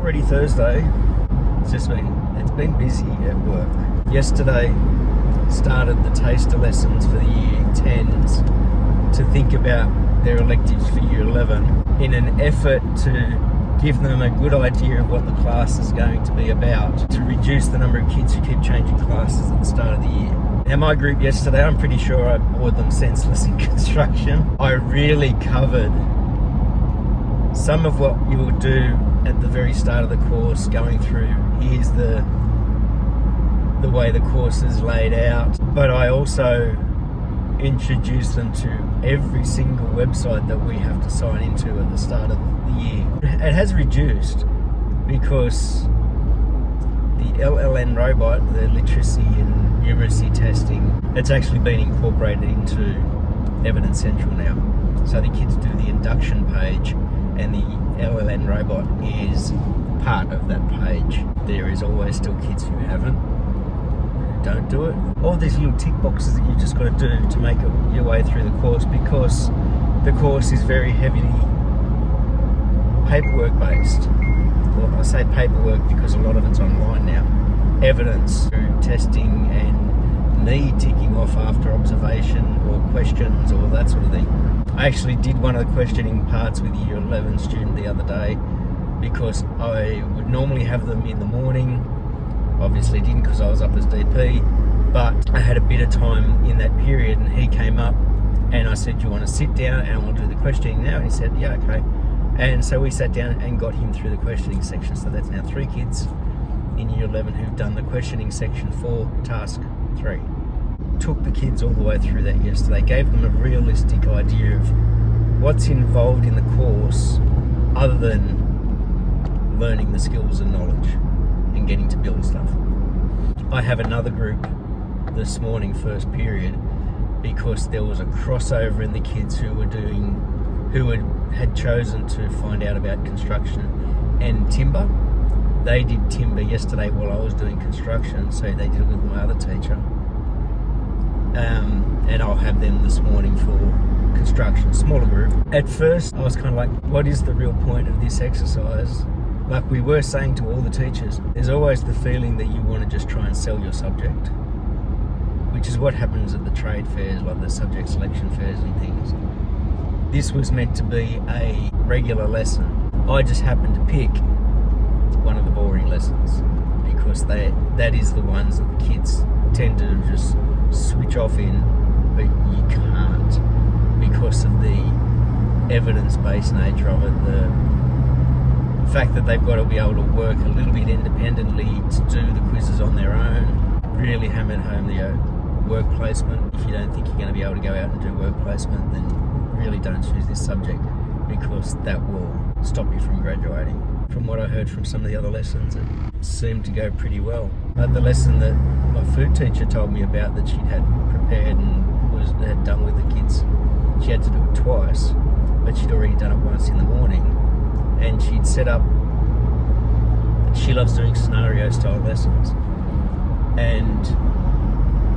already Thursday. It's been busy at work. Yesterday started the taster lessons for the year 10s to think about their electives for year 11 in an effort to give them a good idea of what the class is going to be about, to reduce the number of kids who keep changing classes at the start of the year. Now, my group yesterday, I'm pretty sure I bored them senseless in construction. I really covered some of what you will do at the very start of the course, going through, here's the way the course is laid out. But I also introduced them to every single website that we have to sign into at the start of the year. It has reduced because the LLN robot, the literacy and numeracy testing, it's actually been incorporated into Evidence Central now. So the kids do the induction page and the LLN robot is part of that page. There is always still kids who don't do it. All these little tick boxes that you just got to do to make your way through the course, because the course is very heavily paperwork based. Well, I say paperwork because a lot of it's online now. Evidence through testing and me ticking off after observation or questions or that sort of thing. I actually did one of the questioning parts with a year 11 student the other day because I would normally have them in the morning. Obviously didn't because I was up as DP, but I had a bit of time in that period and he came up and I said, do you want to sit down and we'll do the questioning now? And he said, yeah, okay. And so we sat down and got him through the questioning section. So that's now 3 kids in year 11 who've done the questioning section for task 3. Took the kids all the way through that yesterday, gave them a realistic idea of what's involved in the course other than learning the skills and knowledge and getting to build stuff. I have another group this morning, first period, because there was a crossover in the kids who had chosen to find out about construction and timber. They did timber yesterday while I was doing construction, so they did it with my other teacher. And I'll have them this morning for construction, smaller group. At first, I was kind of like, what is the real point of this exercise? Like we were saying to all the teachers, there's always the feeling that you want to just try and sell your subject, which is what happens at the trade fairs, like the subject selection fairs and things. This was meant to be a regular lesson. I just happened to pick one of the boring lessons because that is the ones that the kids tend to just switch off in, but you can't because of the evidence-based nature of it, the fact that they've got to be able to work a little bit independently to do the quizzes on their own. Really hammered home the work placement. If you don't think you're going to be able to go out and do work placement, then really don't choose this subject because that will stop you from graduating. From what I heard from some of the other lessons, it seemed to go pretty well. But the lesson that my food teacher told me about that she'd had prepared and had done with the kids, she had to do it twice, but she'd already done it once in the morning. And she'd set up, she loves doing scenario style lessons, and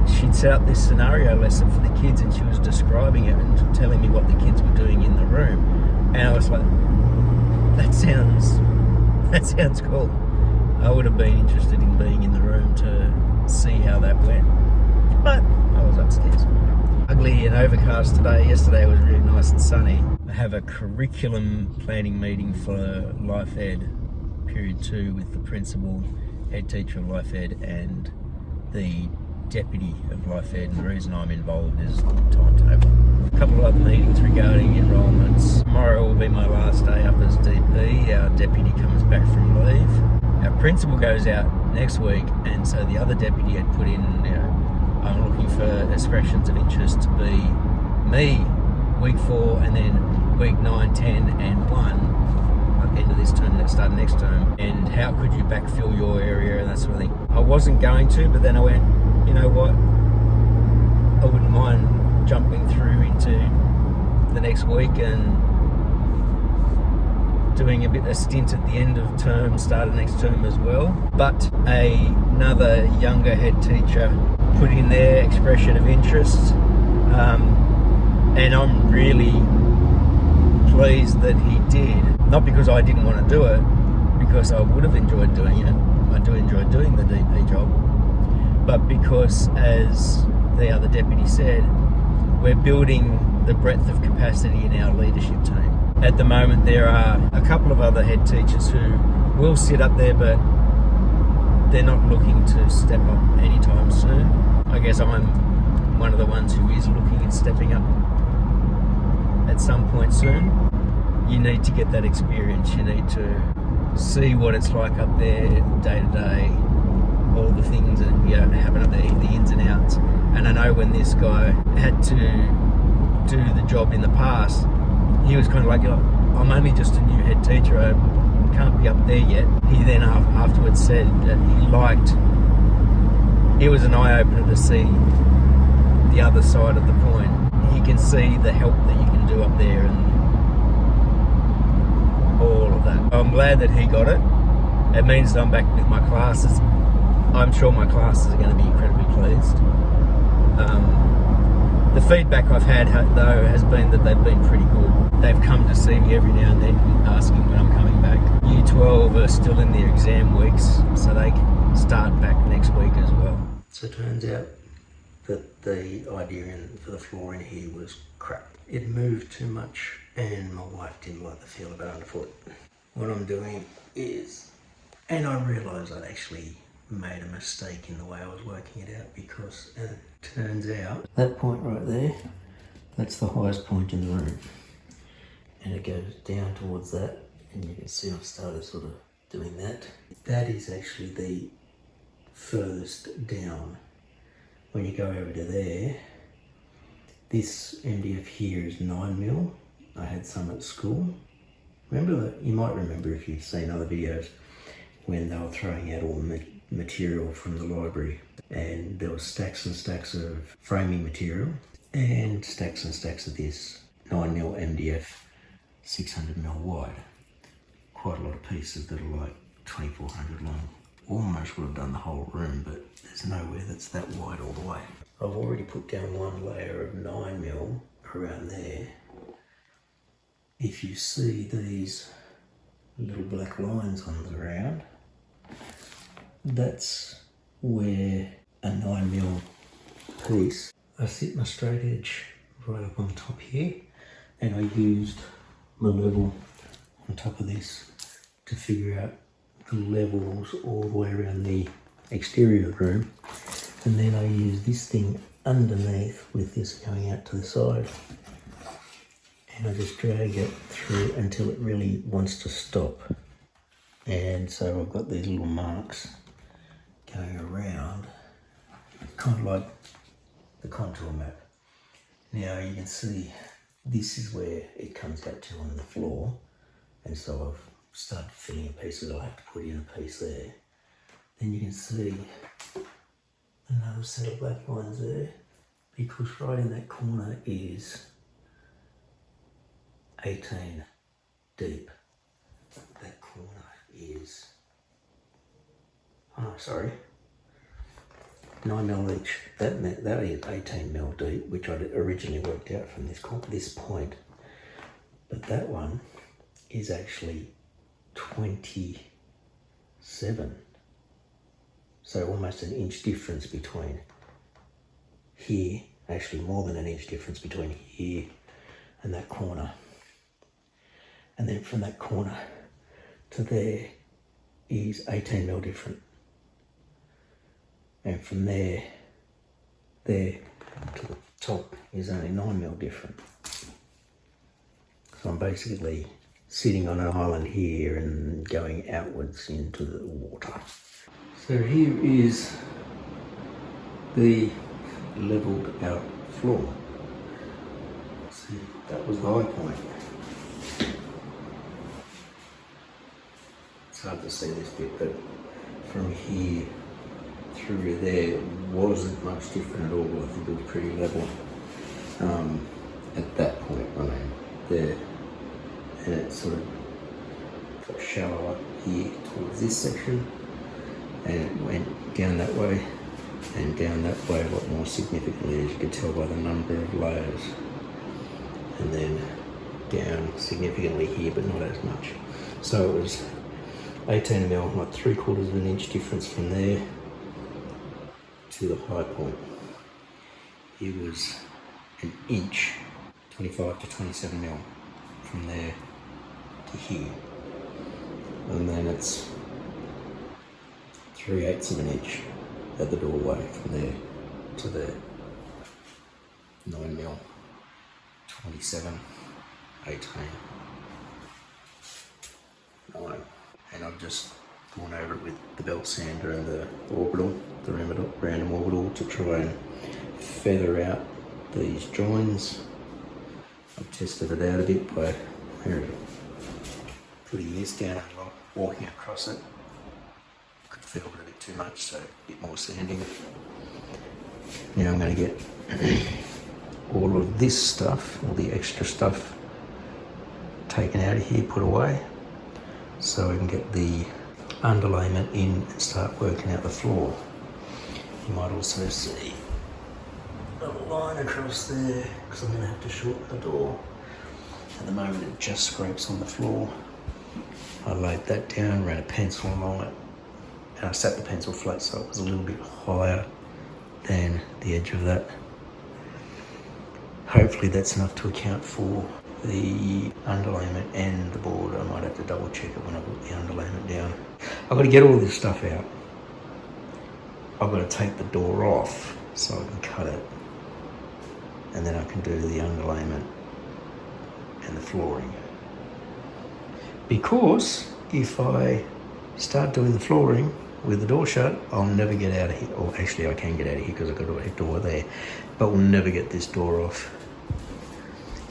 she'd set up this scenario lesson for the kids and she was describing it and telling me what the kids were doing in the room. And I was like, that sounds cool. I would have been interested in being in the room to see how that went, but I was upstairs. Ugly and overcast today. Yesterday was really nice and sunny. I have a curriculum planning meeting for Life Ed period 2 with the principal, head teacher of Life Ed and the deputy of Life Ed, and the reason I'm involved is the timetable. A couple of other meetings regarding enrolments. Tomorrow will be my last day up as DP. Our deputy comes back from leave. Our principal goes out next week, and so the other deputy had put in, I'm looking for expressions of interest to be me week 4 and then week 9, 10 and 1 at the end of this term, start of next term, and how could you backfill your area and that sort of thing. I wasn't going to, but then I went, you know what, I wouldn't mind jumping through into the next week and doing a stint at the end of term, start of next term as well. But another younger head teacher put in their expression of interest, and I'm really pleased that he did. Not because I didn't want to do it, because I would have enjoyed doing it. I do enjoy doing the DP job, but because, as the other deputy said, we're building the breadth of capacity in our leadership team. At the moment, there are a couple of other head teachers who will sit up there, but they're not looking to step up anytime soon. I guess I'm one of the ones who is looking at stepping up at some point soon. You need to get that experience. You need to see what it's like up there day to day, all the things that happen up there, the ins and outs. And I know when this guy had to do the job in the past, he was kind of like, I'm only just a new head teacher, I can't be up there yet. He then afterwards said that it was an eye-opener to see the other side of the coin. He can see the help that you can do up there and all of that. I'm glad that he got it. It means that I'm back with my classes. I'm sure my classes are going to be incredibly pleased. The feedback I've had, though, has been that they've been pretty good. They've come to see me every now and then asking when I'm coming back. Year 12 are still in their exam weeks, so they can start back next week as well. So it turns out that the idea for the floor in here was crap. It moved too much and my wife didn't like the feel of it underfoot. What I'm doing is, and I realised I'd actually made a mistake in the way I was working it out, because it turns out that point right there, that's the highest point in the room, and it goes down towards that, and you can see I've started sort of doing that. That is actually the furthest down. When you go over to there, this MDF here is 9mm. I had some at school. Remember that? You might remember if you've seen other videos when they were throwing out all the material from the library, and there were stacks and stacks of framing material and stacks of this 9mm MDF 600mm wide. Quite a lot of pieces that are like 2400 long. Almost would have done the whole room, but there's nowhere that's that wide all the way. I've already put down one layer of 9mm around there. If you see these little black lines on the ground, that's where a 9mm piece. I sit my straight edge right up on top here, and I used my level on top of this to figure out the levels all the way around the exterior of the room, and then I use this thing underneath with this going out to the side, and I just drag it through until it really wants to stop. And so I've got these little marks going around, kind of like the contour map. Now you can see this is where it comes out to on the floor, and so I've started filling in pieces. I'll have to put in a piece there. Then you can see another set of black lines there, because right in that corner is 18 deep. That corner is, 9mm each. That is 18mm deep, which I'd originally worked out from this point. But that one is actually 27. So almost an inch difference between here, actually more than an inch difference between here and that corner. And then from that corner to there is 18mm different. And from there to the top is only 9mm different. So I'm basically sitting on an island here and going outwards into the water. So here is the levelled out floor. See, that was the high point. It's hard to see this bit, but from here through there wasn't much different at all. I think it was pretty level at that point, there. And it sort of got shallower here towards this section, and it went down that way and down that way a lot more significantly, as you can tell by the number of layers, and then down significantly here, but not as much. So it was 18mm, like 3/4 of an inch difference from there to the high point. It was an inch, 25 to 27mm from there to here. And then it's 3/8 of an inch at the doorway from there to there. 9mm, 27, 18, 9. And I've just gone over it with the belt sander and the orbital, the random orbital, to try and feather out these joins. I've tested it out a bit by putting this down and walking across it. Could feel it a bit too much, so a bit more sanding. Now I'm going to get all of this stuff, all the extra stuff, taken out of here, put away, so I can get the underlayment in and start working out the floor. You might also see a line across there because I'm going to have to shorten the door. At the moment it just scrapes on the floor. I laid that down, ran a pencil along it, and I sat the pencil flat so it was a little bit higher than the edge of that. Hopefully that's enough to account for the underlayment and the board. I might have to double check it when I put the underlayment down. I've got to get all this stuff out. I've got to take the door off so I can cut it, and then I can do the underlayment and the flooring. Because if I start doing the flooring with the door shut, I'll never get out of here. Or actually I can get out of here because I've got a door there, but we'll never get this door off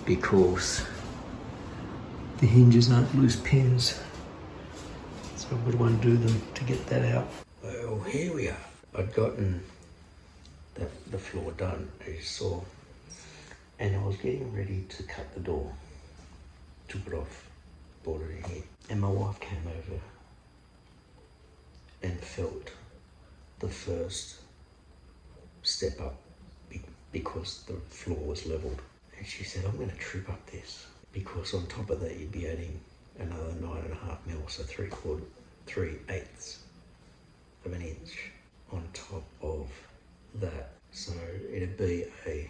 because the hinges aren't loose pins. So I've got to undo them to get that out. Well, here we are. I'd gotten the floor done, as you saw, and I was getting ready to cut the door. Took it off, brought it in here, and my wife came over and felt the first step up because the floor was leveled. And she said, I'm going to trip up this, because on top of that you'd be adding another 9.5mm, so 3/8 of an inch on top of that. So it'd be a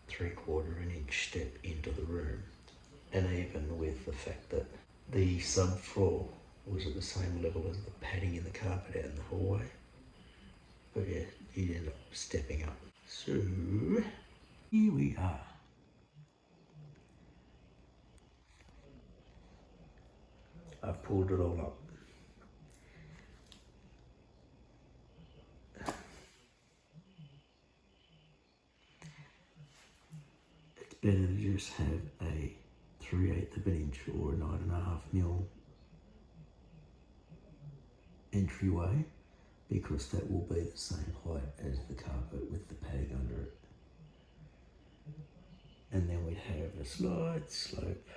3/4 of an inch step into the room. And even with the fact that the subfloor was at the same level as the padding in the carpet out in the hallway. But yeah, you'd end up stepping up. So, here we are. I've pulled it all up. It's better to just have a 3/8 of an inch or a 9.5mm entryway, because that will be the same height as the carpet with the padding under it. And then we'd have a slight slope.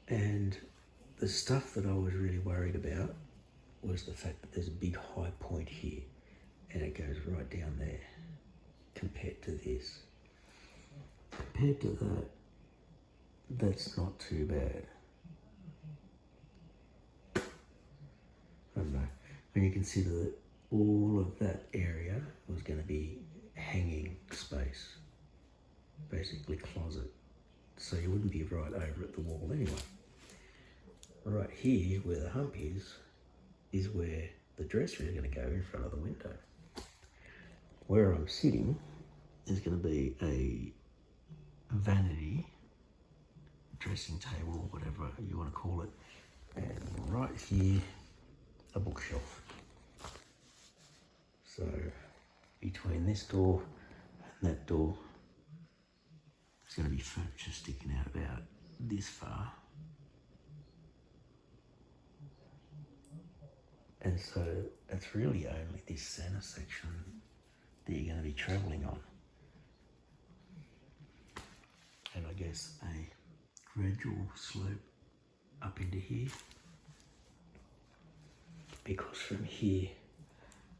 And the stuff that I was really worried about was the fact that there's a big high point here and it goes right down there compared to this. Compared to that, that's not too bad. I don't know. When you consider that all of that area was going to be hanging space, basically closet, so you wouldn't be right over at the wall anyway. Right here, where the hump is where the dresser is going to go in front of the window. Where I'm sitting is going to be a vanity dressing table, whatever you want to call it, and right here a bookshelf. So between this door and that door, there's going to be furniture sticking out about this far. And so it's really only this center section that you're going to be travelling on. And I guess a gradual slope up into here, because from here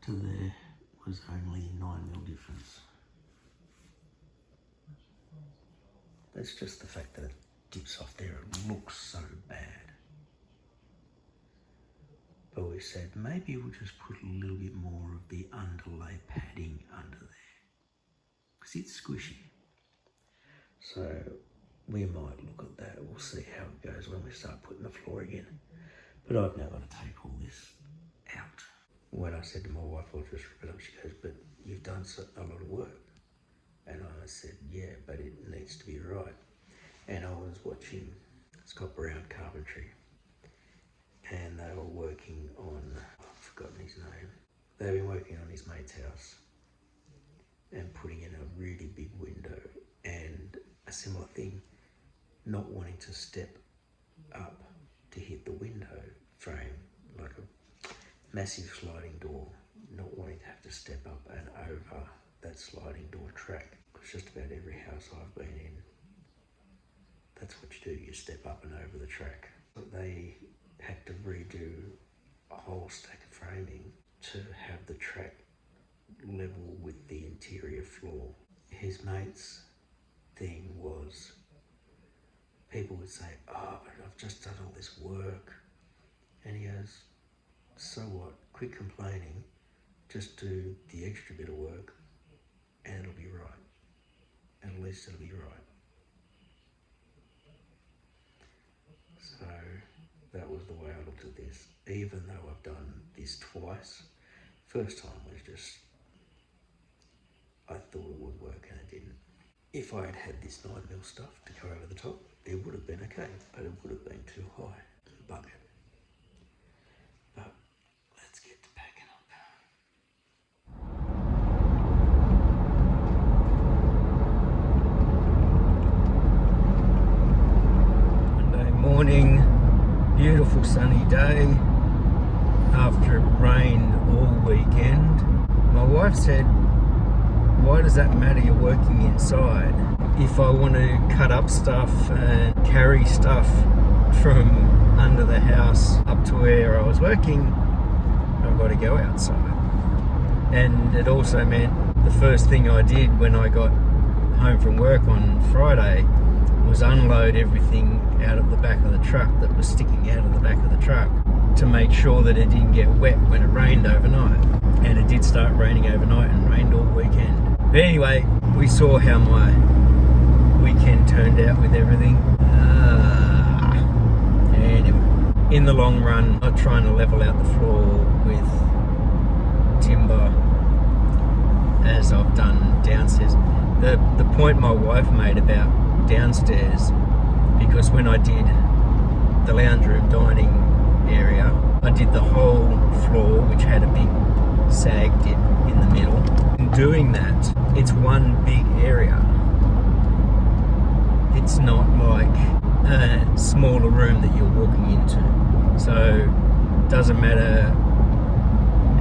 to there was only 9mm difference. That's just the fact that it dips off there. It looks so bad. boys said, maybe we'll just put a little bit more of the underlay padding under there, because it's squishy. So we might look at that. We'll see how it goes when we start putting the floor again. But I've now got to take all this out. When I said to my wife, I'll just rip it up, she goes, but you've done a lot of work. And I said, yeah, but it needs to be right. And I was watching Scott Brown Carpentry, and they were working on, I've forgotten his name. They've been working on his mate's house and putting in a really big window, and a similar thing, not wanting to step up to hit the window frame, like a massive sliding door, not wanting to have to step up and over that sliding door track. Because just about every house I've been in, that's what you do, you step up and over the track. But they had to redo a whole stack of framing to have the track level with the interior floor. His mate's thing was, people would say, oh, but I've just done all this work. And he goes, so what? Quit complaining, just do the extra bit of work and it'll be right. At least it'll be right. So that was the way I looked at this. Even though I've done this twice, first time was just, I thought it would work and it didn't. If I had had this 9mm stuff to go over the top, it would have been okay, but it would have been too high. Bugger. But let's get to packing up. Monday morning, beautiful sunny day after it rained all weekend. My wife said, why does that matter, you're working inside? If I want to cut up stuff and carry stuff from under the house up to where I was working, I've got to go outside. And it also meant the first thing I did when I got home from work on Friday was unload everything out of the back of the truck that was sticking out of the back of the truck to make sure that it didn't get wet when it rained overnight. And it did start raining overnight and rained all weekend. But anyway, we saw how my weekend turned out with everything. Anyway, in the long run, I'm trying to level out the floor with timber as I've done downstairs. The point my wife made about downstairs, because when I did the lounge room dining area, I did the whole floor, which had a big sag dip in the middle. In doing that, it's one big area. It's not like a smaller room that you're walking into. So it doesn't matter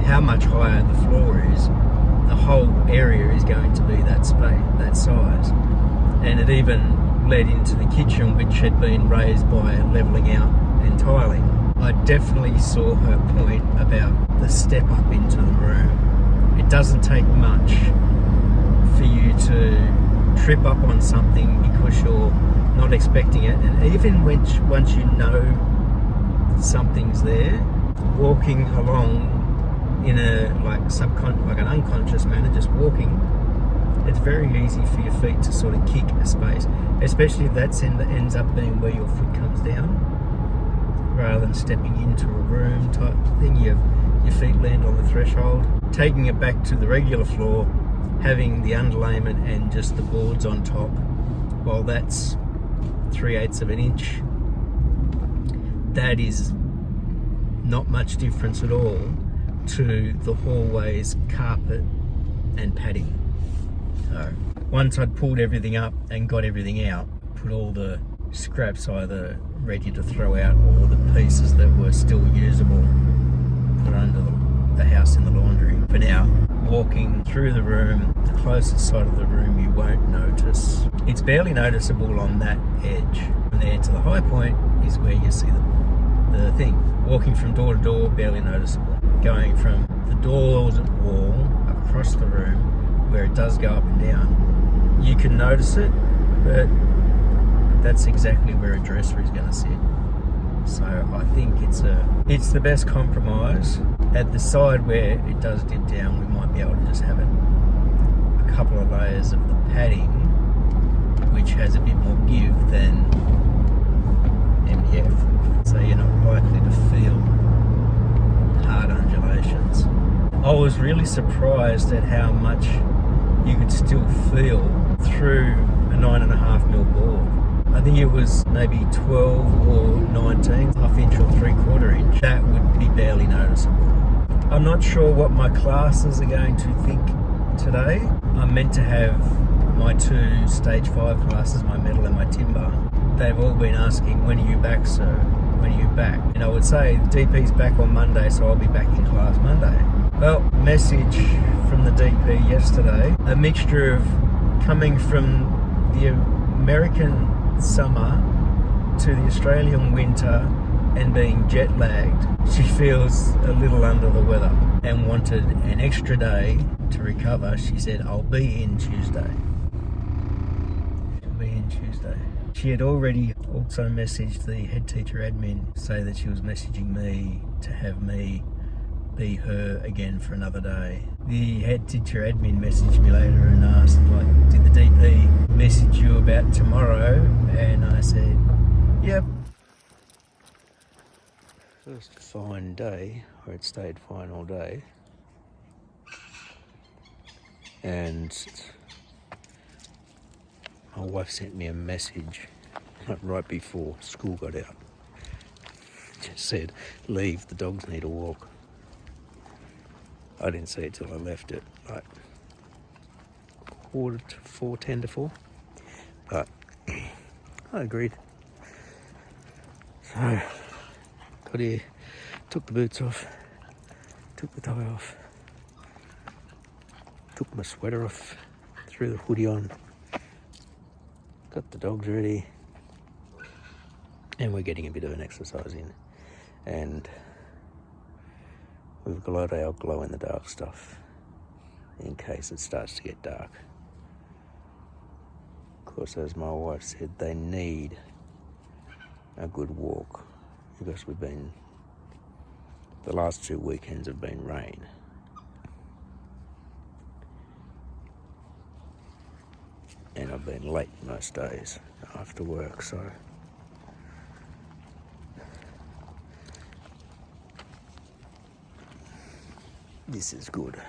how much higher the floor is, the whole area is going to be that space, that size. And it even led into the kitchen, which had been raised by levelling out and tiling. I definitely saw her point about the step up into the room. It doesn't take much for you to trip up on something because you're not expecting it, and even once you know something's there, walking along in a like an unconscious manner, just walking, it's very easy for your feet to sort of kick a space, especially if that ends up being where your foot comes down, rather than stepping into a room type thing. Your feet land on the threshold. Taking it back to the regular floor, having the underlayment and just the boards on top, well, that's 3/8 of an inch. That is not much difference at all to the hallway's carpet and padding. So once I'd pulled everything up and got everything out, put all the scraps either ready to throw out or the pieces that were still usable, put under the house in the laundry. For now, walking through the room, the closest side of the room you won't notice. It's barely noticeable on that edge. From there to the high point is where you see the thing. Walking from door to door, barely noticeable. Going from the doors wall across the room, where it does go up and down, you can notice it, but that's exactly where a dresser is going to sit. So I think it's the best compromise. At the side where it does dip down, we might be able to just have it a couple of layers of the padding, which has a bit more give than MDF, so you're not likely to feel hard undulations. I was really surprised at how much you could still feel through a 9.5mm bore. I think it was maybe 12 or 19, half inch or 3/4 inch. That would be barely noticeable. I'm not sure what my classes are going to think today. I'm meant to have my 2 stage 5 classes, my metal and my timber. They've all been asking, when are you back, sir? When are you back? And I would say, DP's back on Monday, so I'll be back in class Monday. Well, message from the DP yesterday, a mixture of coming from the American summer to the Australian winter and being jet lagged. She feels a little under the weather and wanted an extra day to recover. She said, I'll be in Tuesday. She'll be in Tuesday. She had already also messaged the head teacher admin, say that she was messaging me to have me be her again for another day. The head teacher admin messaged me later and asked, like, did the DP message you about tomorrow? And I said, yep. First fine day, or it stayed fine all day. And my wife sent me a message right before school got out. Just said, leave, the dogs need a walk. I didn't see it till I left it, like 4:45, 10 to 4. But I agreed. So, got here, took the boots off, took the tie off, took my sweater off, threw the hoodie on, got the dogs ready, and we're getting a bit of an exercise in. And we've got our glow-in-the-dark stuff in case it starts to get dark. Of course, as my wife said, they need a good walk because the last 2 weekends have been rain. And I've been late most days after work, so this is good.